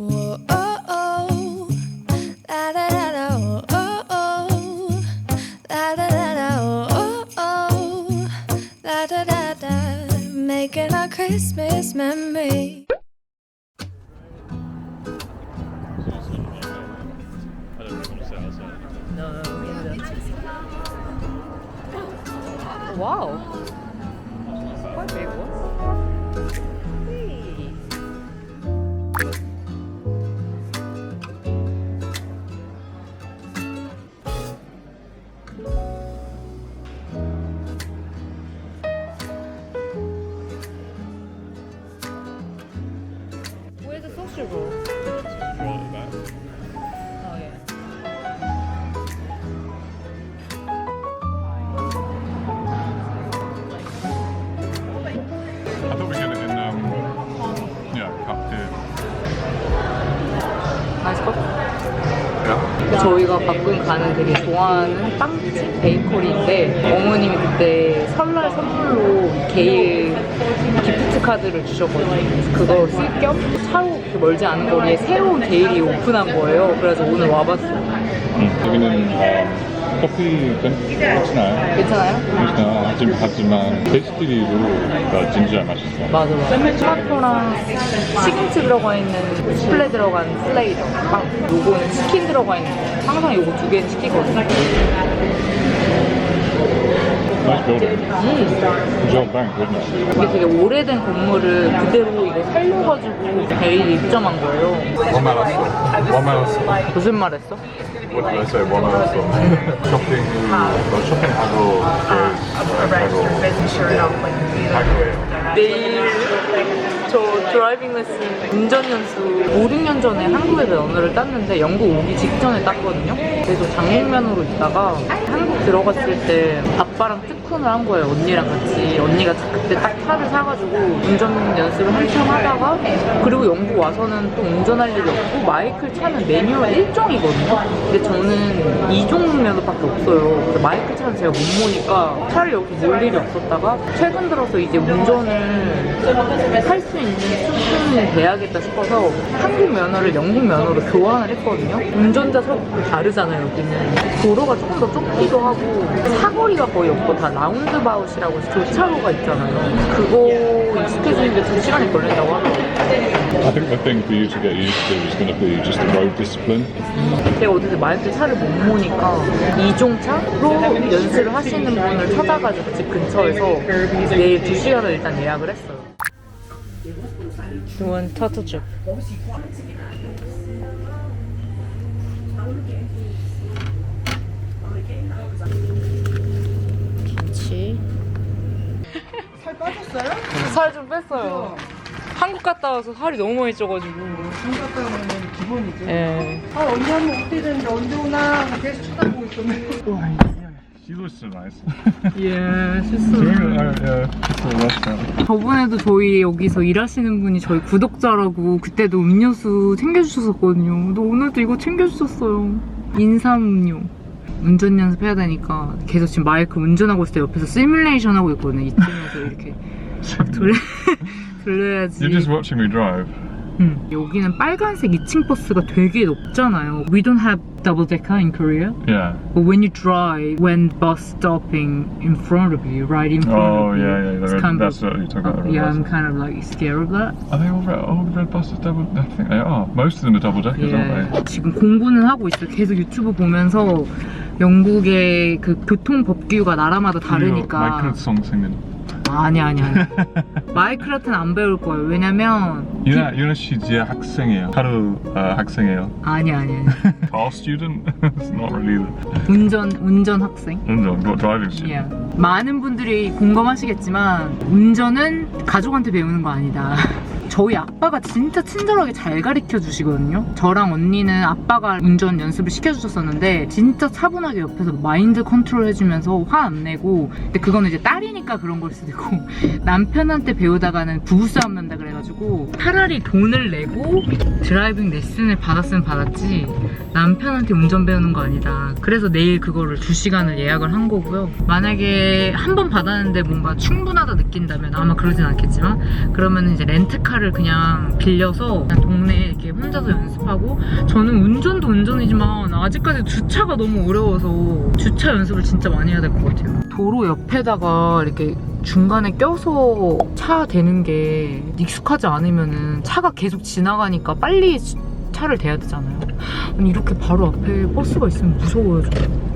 Whoa, oh, oh. La da da da, oh, oh, oh. La da da da, oh, oh, oh. La da da da, making our Christmas memory. Wow. Quite big one. Hey. Where's the social roll? Oh yeah. I thought we get it in, cup here. 맛있어? Yeah. 저희가 가끔 가는 되게 좋아하는 빵집 베이커리인데 어머님이 그때 설날 선물로 게일 기프트 카드를 주셨거든요. 그래서 그거 쓸 겸 차로 그렇게 멀지 않은 거리에 새로운 게일이 오픈한 거예요. 그래서 오늘 와봤어요. 여기는 커피 괜찮아요. 괜찮아요? 하지만 페스트리로 진짜 맛있어. 맞아. 토마토랑 시금치 들어가 있는 스플레 들어간 슬레이더 빵. 요거는 치킨 들어가 있는 거. 항상 요거 두 개는 시키거든요. Nice building. John Bank, isn't it? 이게 되게 오래된 건물을 그대로 이거 살려가지고 베일이 입점한 거예요. 원만했어. 무슨 말 했어? What did I say? 원만했어. 쇼핑하고 내일 저 드라이빙 레슨 운전 연수 5, 6년 전에 한국에서 연어를 땄는데 영국 오기 직전에 땄거든요. 그래서 장롱면허로 있다가 한국 들어갔을 때 아빠랑 특훈을 한 거예요. 언니랑 같이. 언니가 그때 딱 차를 사가지고 운전 연습을 한참 하다가 그리고 영국 와서는 또 운전할 일이 없고 마이클 차는 매뉴얼 1종이거든요. 근데 저는 2종 면허밖에 없어요. 그래서 마이클 차는 제가 못 모니까 차를 여기 몰 일이 없었다가 최근 들어서 이제 운전을 할 수 있는 수준이 돼야겠다 싶어서 한국 면허를 영국 면허로 교환을 했거든요. 운전자 서로 다르잖아요. 여기는 도로가 조금 더 좁기도 하고 사거리가 거의 없고 다 라운드바웃이라고 해서 교차로가 있잖아요. 그거 익숙해지는데 2시간이 걸린다고 하더라고요. I think the thing for you to get used to is going to be just the road discipline. 제가 어디서 마이클 차를 못 모니까 2종차로 연습을 하시는 분을 찾아가지고 집 근처에서 내일 2시간을 일단 예약을 했어요. 주원 터터줍. 김치. 살 빠졌어요? 살 좀 뺐어요. 한국 갔다 와서 살이 너무 많이 쪄가지고. 한국 갔다 오면 기본이지. 예. 아 언제 한번 어떻게 되는데 언제 오나 계속 쳐다보고 있었네. She looks so nice. 예, 실수. Yeah, it's a restaurant. 저번에도 저희 여기서 일하시는 분이 저희 구독자라고 그때도 음료수 챙겨주셨었거든요. 근데 오늘도 이거 챙겨주셨어요. 인삼음료. 운전 연습해야 되니까 계속 지금 마이크 운전하고 있을 때 옆에서 시뮬레이션 하고 있거든요. 이쯤에서 이렇게 막 돌려야지. You're just watching me drive. 여기는 빨간색 2층 버스가 되게 높잖아요. We don't have double decker in Korea. Yeah. But when you drive, when bus stopping in front of you, right in front Oh, of you, yeah. it's kind That's of, what you're talking about. yeah, I'm kind of like scared of that. Are they all red buses double? I think they are. Most of them are double deckers, aren't they? 지금 공부는 하고 있어요. 계속 유튜브 보면서 영국의 그 교통 법규가 나라마다 다르니까. 마이크로송 생긴. 아니. 마이크라트는 안 배울 거예요. 왜냐면 유나 씨 이제 학생이에요. 하루 학생이에요. 아니. Car student? It's not really. 운전 학생. Driving student. Yeah. 많은 분들이 공감하시겠지만 운전은 가족한테 배우는 거 아니다. 저희 아빠가 진짜 친절하게 잘 가르쳐 주시거든요. 저랑 언니는 아빠가 운전 연습을 시켜주셨었는데 진짜 차분하게 옆에서 마인드 컨트롤 해주면서 화 안 내고, 근데 그거는 이제 딸이니까 그런 걸 수도 있고 남편한테 배우다가는 부부싸움 난다 그래가지고 차라리 돈을 내고 드라이빙 레슨을 받았으면 받았지 남편한테 운전 배우는 거 아니다. 그래서 내일 그거를 2시간을 예약을 한 거고요. 만약에 한 번 받았는데 뭔가 충분하다 느낀다면, 아마 그러진 않겠지만, 그러면 이제 렌트카를 차를 그냥 빌려서 그냥 동네에 이렇게 혼자서 연습하고, 저는 운전도 운전이지만 아직까지 주차가 너무 어려워서 주차 연습을 진짜 많이 해야 될 것 같아요. 도로 옆에다가 이렇게 중간에 껴서 차 대는 게 익숙하지 않으면은 차가 계속 지나가니까 빨리 차를 대야 되잖아요. 아니, 이렇게 바로 앞에 버스가 있으면 무서워요, 저는.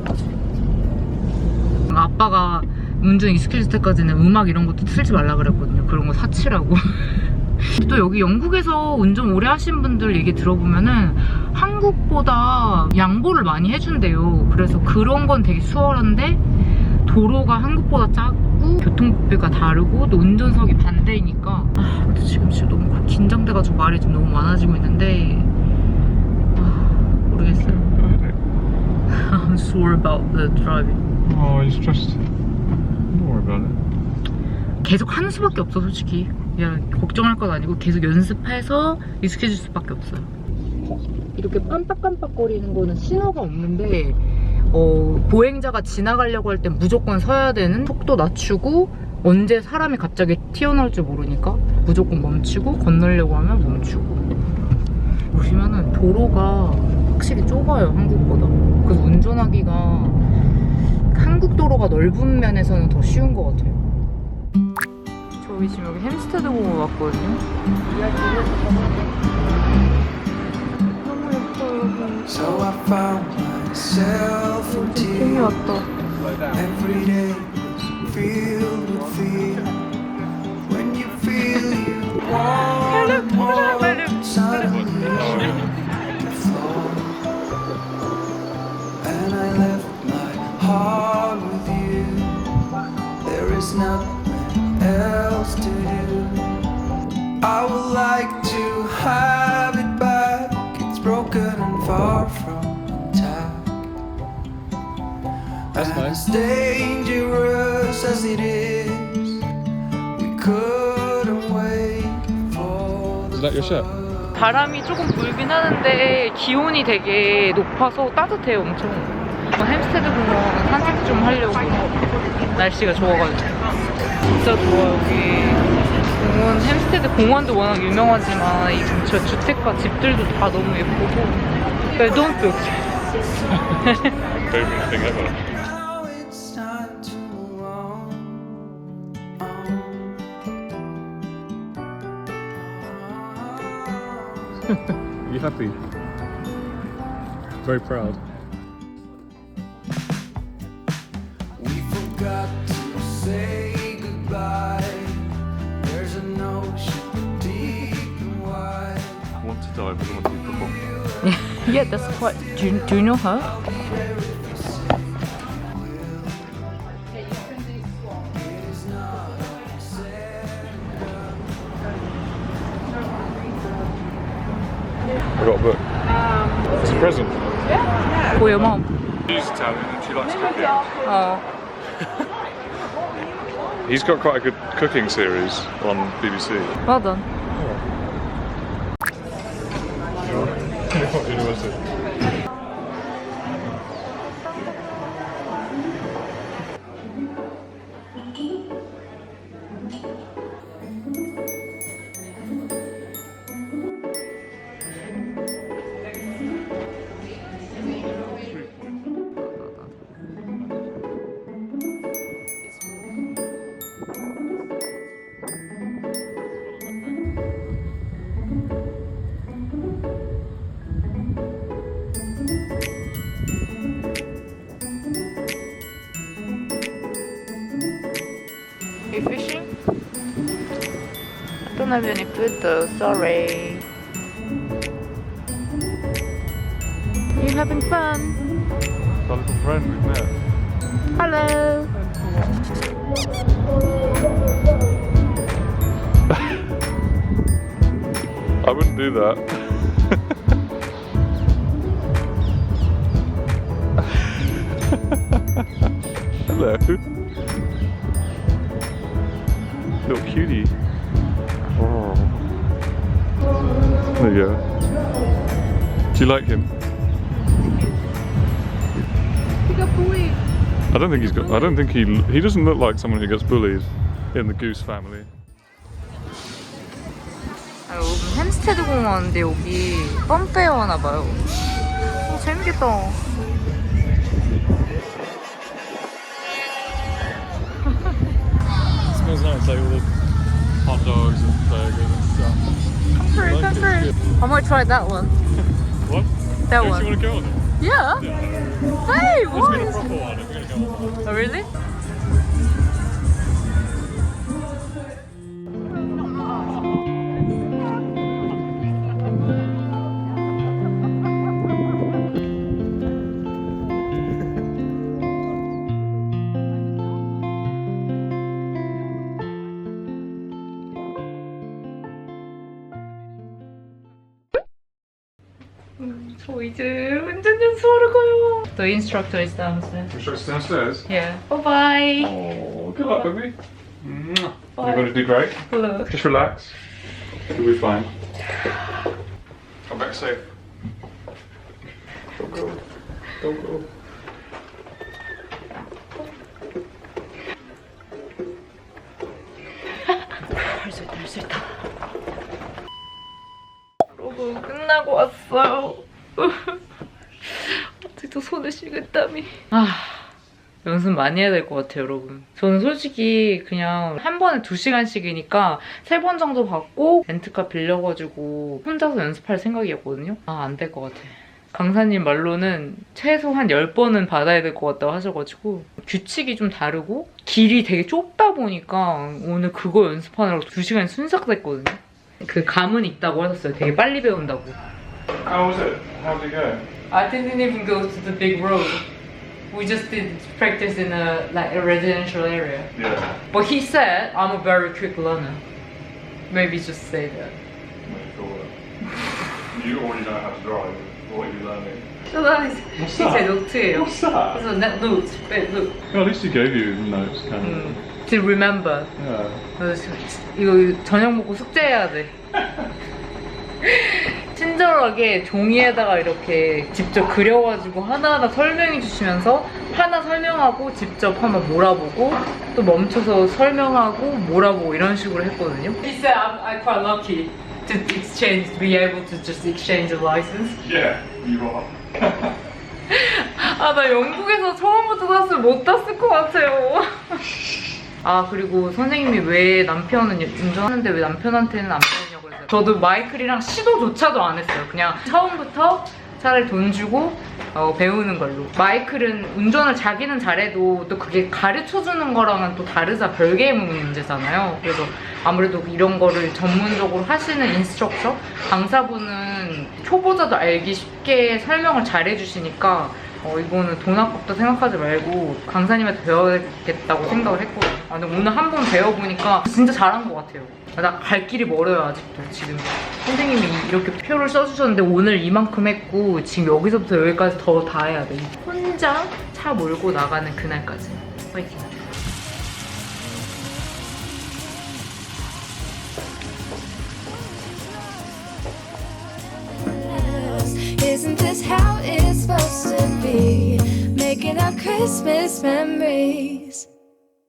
아빠가 운전 익숙해질 때까지는 음악 이런 것도 틀지 말라 그랬거든요. 그런 거 사치라고. 또 여기 영국에서 운전 오래 하신 분들 얘기 들어보면은 한국보다 양보를 많이 해준대요. 그래서 그런 건 되게 수월한데, 도로가 한국보다 작고 교통법규가 다르고 또 운전석이 반대이니까, 근데 지금 진짜 너무 긴장돼가지고 말이 좀 너무 많아지고 있는데, 모르겠어요. I'm sore about the driving. Oh, you're stressed. Don't worry about it. 계속 하는 수밖에 없어, 솔직히. 야, 걱정할 건 아니고 계속 연습해서 익숙해질 수밖에 없어요. 이렇게 깜빡깜빡거리는 거는 신호가 없는데, 보행자가 지나가려고 할 땐 무조건 서야 되는, 속도 낮추고 언제 사람이 갑자기 튀어나올 줄 모르니까 무조건 멈추고, 건너려고 하면 멈추고. 보시면은 도로가 확실히 좁아요, 한국보다. 그래서 운전하기가 한국 도로가 넓은 면에서는 더 쉬운 것 같아요. 저희 지금 여기 햄스테드 공원 왔거든요. 너무 예뻐요, 여기. So I found myself in 봄이 tears. 왔다. Every day was filled with fear. When you feel you want more, suddenly you fall. And I left my heart with you. There is nothing else to do. I would like to have it back. It's broken and far from intact. As dangerous as it is, we couldn't wait for the Is that your shirt? 바람이 조금 불긴 하는데 기온이 되게 높아서 따뜻해요, 엄청. 햄스테드 공원 산책 좀 하려고. 날씨가 좋아가지고. 진짜 좋아요, 여기. 공원, 햄스테드 공원도 워낙 유명하지만 이 근처 주택가 집들도 다 너무 예쁘고. Don't book. Favorite thing ever. Now it's time to move on. Are you happy? Very proud. We forgot to say goodbye. There's an ocean deep and wide. I want to die, but I want to be football. Yeah, that's quite. Do you know her? I got a book. It's a present. For your mom. She's Italian and she likes cooking. Oh. He's got quite a good cooking series on BBC. Well done. University. You fishing? I don't have any food though, sorry. You having fun? Our little friend we've met. Hello. I wouldn't do that. Hello. Little cutie. Oh. There you go. Do you like him? He got bullied. I don't think he's got. I don't think he doesn't look like someone who gets bullied in the goose family. 헤미스테드 공원인데 여기 펌페어 하나봐요. 재밌겠다. Smells nice, like all the hot dogs and burgers and stuff. Come through. I might try that one. What? That Don't one. you want to go on it? Yeah. Yeah. Hey, Let's what? get a proper one if we're going to go on one. Oh, really? 저 이제 운전 연수하러 가요. The instructor is downstairs. Instructor's downstairs. Yeah. Bye bye. Oh, good luck, baby. You're Bye. going to do great. Hello. Just relax. You'll be fine. Come back safe. Don't go. Don't go. 할 수 있다, 할 수 있다. 여러분, 끝나고 왔어요. 아직도 손에 식은땀이. 연습 많이 해야 될 것 같아요, 여러분. 저는 솔직히 그냥 한 번에 2시간씩이니까 3번 정도 받고 렌트카 빌려가지고 혼자서 연습할 생각이었거든요. 안 될 것 같아. 강사님 말로는 최소한 10번은 받아야 될 것 같다고 하셔가지고 규칙이 좀 다르고 길이 되게 좁다 보니까 오늘 그거 연습하느라고 2시간이 순삭 됐거든요. 그 감은 있다고 하셨어요. 되게 빨리 배운다고. How was it? How did it go? I didn't even go to the big road. We just did practice in a residential area. Yeah. But he said I'm a very quick learner. Maybe just say that. You already know how to drive. What are you learning? So that is What's 제 that? 노트예요. What's that? 그래서 note, look. Well, at least he gave you notes, kind of. To remember. Yeah. 그래서 이거 저녁 먹고 숙제해야 돼. 친절하게 종이에다가 이렇게 직접 그려가지고 하나하나 설명해 주시면서 하나 설명하고 직접 한번 몰아보고 또 멈춰서 설명하고 몰아보고 이런 식으로 했거든요. He said I'm quite lucky to exchange, to be able to just exchange a license. Yeah, you are. 나 영국에서 처음부터 탔으면 못 탔을 것 같아요. 그리고 선생님이 왜 남편은 운전하는데 왜 남편한테는 안 배우냐고 그랬어요. 저도 마이클이랑 시도조차도 안 했어요. 그냥 처음부터 차라리 돈 주고 배우는 걸로. 마이클은 운전을 자기는 잘해도 또 그게 가르쳐주는 거랑은 또 다르자 별개의 문제잖아요. 그래서 아무래도 이런 거를 전문적으로 하시는 인스트럭터, 강사분은 초보자도 알기 쉽게 설명을 잘 해주시니까 이거는 돈 아깝다 생각하지 말고 강사님한테 배워야겠다고 생각을 했거든요. 근데 오늘 한 번 배워보니까 진짜 잘한 것 같아요. 나 갈 길이 멀어요, 아직도. 지금 선생님이 이렇게 표를 써주셨는데 오늘 이만큼 했고 지금 여기서부터 여기까지 더 다 해야 돼. 혼자 차 몰고 나가는 그날까지. 파이팅. Isn't this how it's supposed to be? Making our Christmas memories.